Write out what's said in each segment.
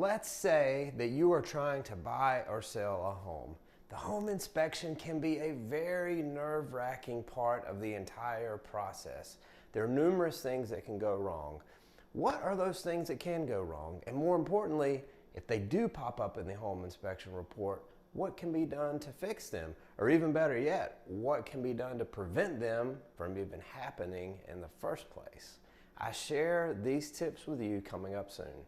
let's say that you are trying to buy or sell a home. The home inspection can be a very nerve-wracking part of the entire process. There are numerous things that can go wrong. What are those things that can go wrong? And more importantly, if they do pop up in the home inspection report, what can be done to fix them? Or even better yet, what can be done to prevent them from even happening in the first place? I share these tips with you coming up soon.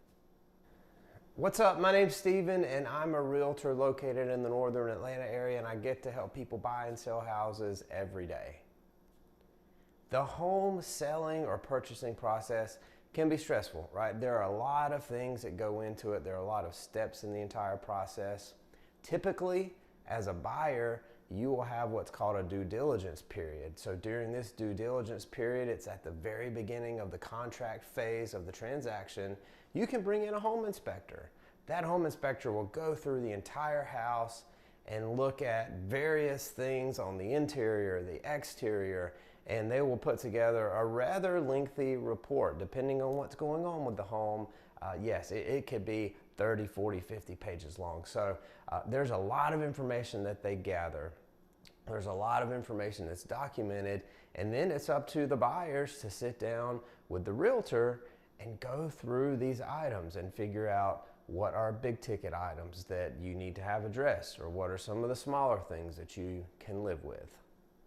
What's up? My name's Steven and I'm a realtor located in the northern Atlanta area, and I get to help people buy and sell houses every day. The home selling or purchasing process can be stressful, right? There are a lot of things that go into it. There are a lot of steps in the entire process. Typically, as a buyer, you will have what's called a due diligence period. So during this due diligence period, it's at the very beginning of the contract phase of the transaction, you can bring in a home inspector. That home inspector will go through the entire house and look at various things on the interior, the exterior, and they will put together a rather lengthy report depending on what's going on with the home. Yes, it could be 30, 40, 50 pages long. So there's a lot of information that they gather. There's a lot of information that's documented, and then it's up to the buyers to sit down with the realtor and go through these items and figure out what are big ticket items that you need to have addressed, or what are some of the smaller things that you can live with.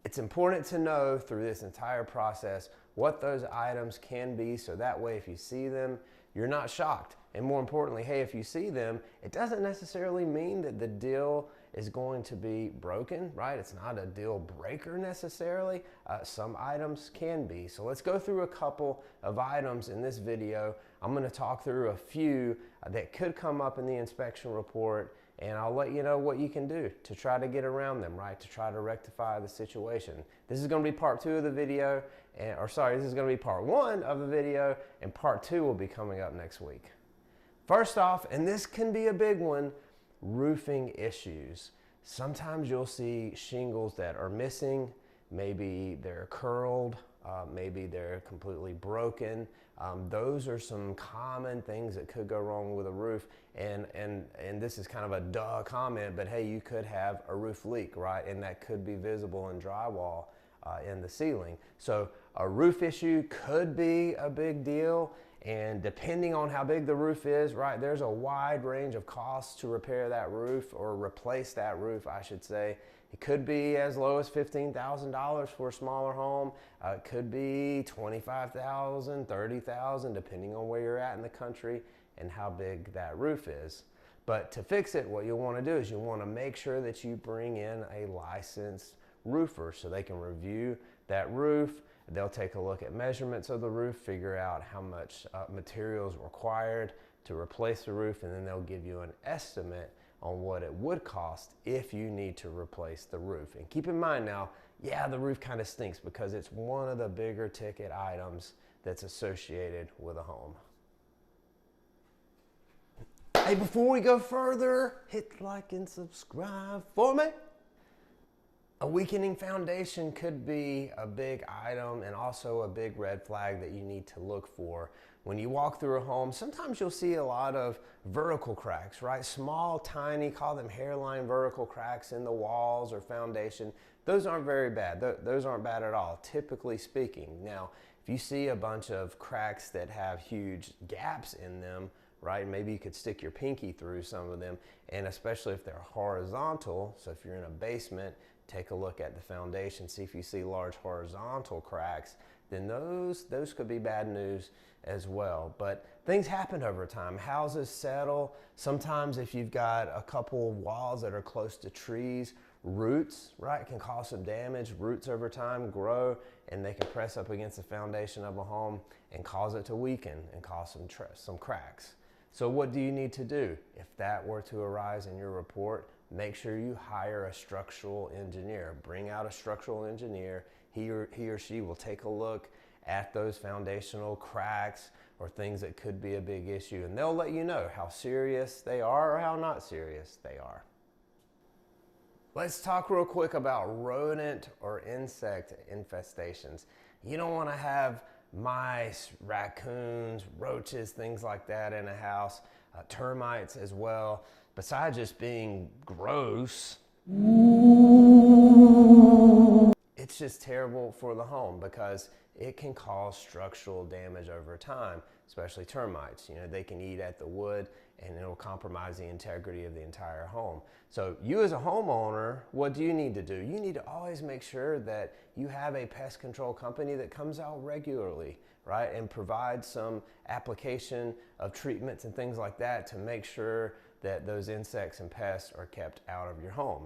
It's important to know through this entire process what those items can be, so that way if you see them, you're not shocked. And more importantly, hey, if you see them, it doesn't necessarily mean that the deal is going to be broken, right? It's not a deal breaker necessarily. Some items can be. So let's go through a couple of items in this video. I'm gonna talk through a few that could come up in the inspection report, and I'll let you know what you can do to try to get around them, right? To try to rectify the situation. This is gonna be part 2 of the video, this is gonna be part 1 of the video, and part 2 will be coming up next week. First off, and this can be a big one, roofing issues. Sometimes you'll see shingles that are missing, maybe they're curled, maybe they're completely broken. Those are some common things that could go wrong with a roof, and this is kind of a duh comment, but hey, you could have a roof leak, right? And that could be visible in drywall in the ceiling. So a roof issue could be a big deal. And depending on how big the roof is, right, there's a wide range of costs to repair that roof, or replace that roof, I should say. It could be as low as $15,000 for a smaller home. It could be $25,000, $30,000, depending on where you're at in the country and how big that roof is. But to fix it, what you'll want to do is you want to make sure that you bring in a licensed roofer so they can review that roof. They'll take a look at measurements of the roof, figure out how much material is required to replace the roof, and then they'll give you an estimate on what it would cost if you need to replace the roof. And keep in mind now, yeah, the roof kind of stinks because it's one of the bigger ticket items that's associated with a home. Hey, before we go further, hit like and subscribe for me. A weakening foundation could be a big item, and also a big red flag that you need to look for. When you walk through a home, sometimes you'll see a lot of vertical cracks, right? Small, tiny, call them hairline vertical cracks in the walls or foundation. Those aren't very bad. Those aren't bad at all, typically speaking. Now, if you see a bunch of cracks that have huge gaps in them, right? Maybe you could stick your pinky through some of them, and especially if they're horizontal. So if you're in a basement, take a look at the foundation, see if you see large horizontal cracks, then those could be bad news as well. But things happen over time. Houses settle. Sometimes if you've got a couple of walls that are close to trees, roots, right, can cause some damage. Roots over time grow, and they can press up against the foundation of a home and cause it to weaken and cause some cracks. So what do you need to do? If that were to arise in your report, make sure you hire a structural engineer. Bring out a structural engineer. He or she will take a look at those foundational cracks or things that could be a big issue, and they'll let you know how serious they are or how not serious they are. Let's talk real quick about rodent or insect infestations. You don't want to have mice, raccoons, roaches, things like that in a house. termites as well. Besides just being gross, it's just terrible for the home because it can cause structural damage over time, especially termites. You know, they can eat at the wood and it'll compromise the integrity of the entire home. So you as a homeowner, what do you need to do? You need to always make sure that you have a pest control company that comes out regularly, right? And provides some application of treatments and things like that to make sure that those insects and pests are kept out of your home.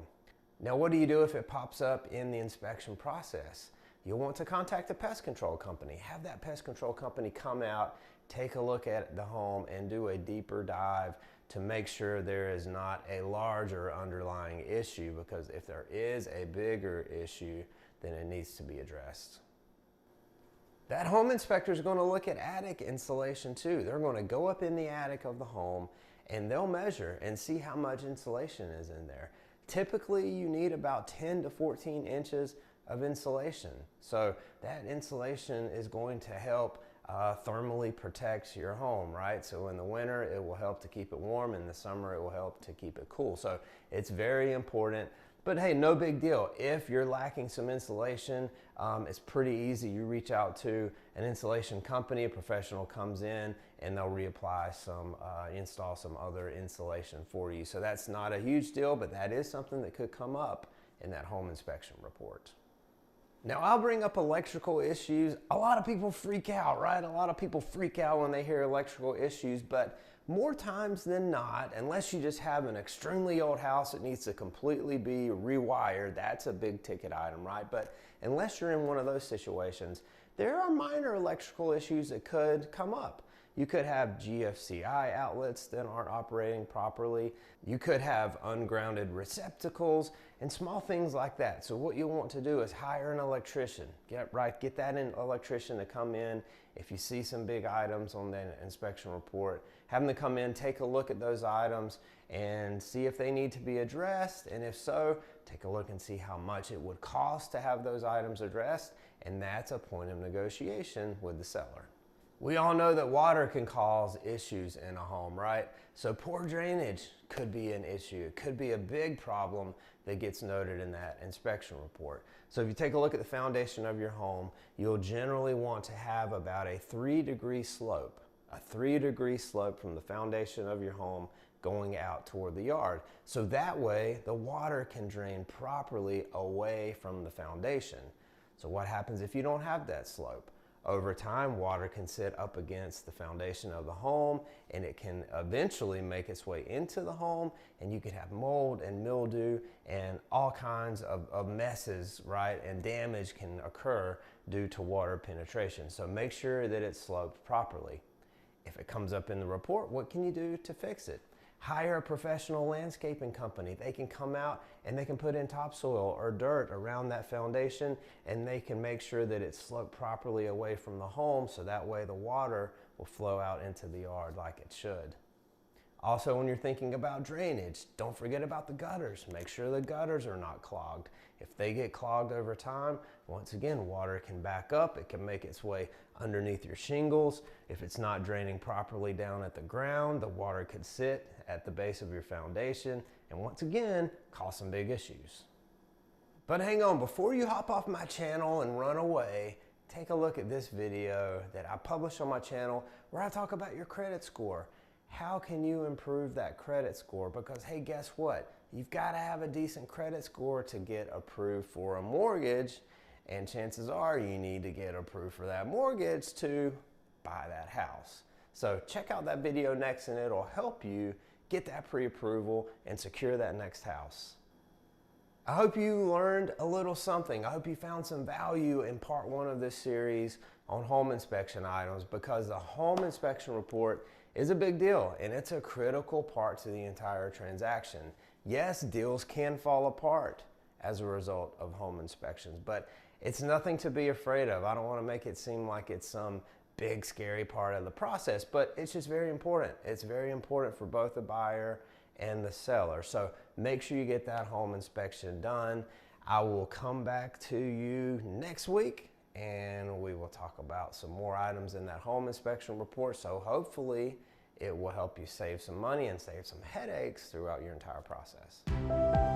Now, what do you do if it pops up in the inspection process? You'll want to contact the pest control company. Have that pest control company come out, take a look at the home, and do a deeper dive to make sure there is not a larger underlying issue, because if there is a bigger issue, then it needs to be addressed. That home inspector is going to look at attic insulation too. They're going to go up in the attic of the home and they'll measure and see how much insulation is in there. Typically, you need about 10 to 14 inches of insulation. So that insulation is going to help thermally protect your home, right? So in the winter, it will help to keep it warm. In the summer, it will help to keep it cool. So it's very important. But hey, no big deal. If you're lacking some insulation, it's pretty easy. You reach out to an insulation company, a professional comes in and they'll reapply some, install some other insulation for you. So that's not a huge deal, but that is something that could come up in that home inspection report. Now, I'll bring up electrical issues. A lot of people freak out, right? A lot of people freak out when they hear electrical issues, but more times than not, unless you just have an extremely old house that needs to completely be rewired, that's a big ticket item, right? But unless you're in one of those situations, there are minor electrical issues that could come up. You could have GFCI outlets that aren't operating properly. You could have ungrounded receptacles and small things like that. So what you'll want to do is hire an electrician. Get that electrician to come in. If you see some big items on the inspection report, have them to come in, take a look at those items and see if they need to be addressed. And if so, take a look and see how much it would cost to have those items addressed. And that's a point of negotiation with the seller. We all know that water can cause issues in a home, right? So poor drainage could be an issue. It could be a big problem that gets noted in that inspection report. So if you take a look at the foundation of your home, you'll generally want to have about a 3-degree slope, from the foundation of your home going out toward the yard. So that way the water can drain properly away from the foundation. So what happens if you don't have that slope? Over time, water can sit up against the foundation of the home and it can eventually make its way into the home, and you could have mold and mildew and all kinds of messes, right? And damage can occur due to water penetration. So make sure that it's sloped properly. If it comes up in the report, what can you do to fix it? Hire a professional landscaping company. They can come out and they can put in topsoil or dirt around that foundation, and they can make sure that it's sloped properly away from the home, so that way the water will flow out into the yard like it should. Also, when you're thinking about drainage, don't forget about the gutters. Make sure the gutters are not clogged. If they get clogged over time, once again, water can back up. It can make its way underneath your shingles. If it's not draining properly down at the ground, the water could sit at the base of your foundation and once again, cause some big issues. But hang on, before you hop off my channel and run away, take a look at this video that I published on my channel where I talk about your credit score. How can you improve that credit score? Because hey, guess what? You've got to have a decent credit score to get approved for a mortgage, and chances are you need to get approved for that mortgage to buy that house. So check out that video next and it'll help you get that pre-approval and secure that next house. I hope you learned a little something. I hope you found some value in part 1 of this series on home inspection items, because the home inspection report is a big deal and it's a critical part to the entire transaction. Yes, deals can fall apart as a result of home inspections, but it's nothing to be afraid of. I don't want to make it seem like it's some big scary part of the process, but it's just very important. It's very important for both the buyer and the seller. So make sure you get that home inspection done. I will come back to you next week and we will talk about some more items in that home inspection report. So hopefully It will help you save some money and save some headaches throughout your entire process.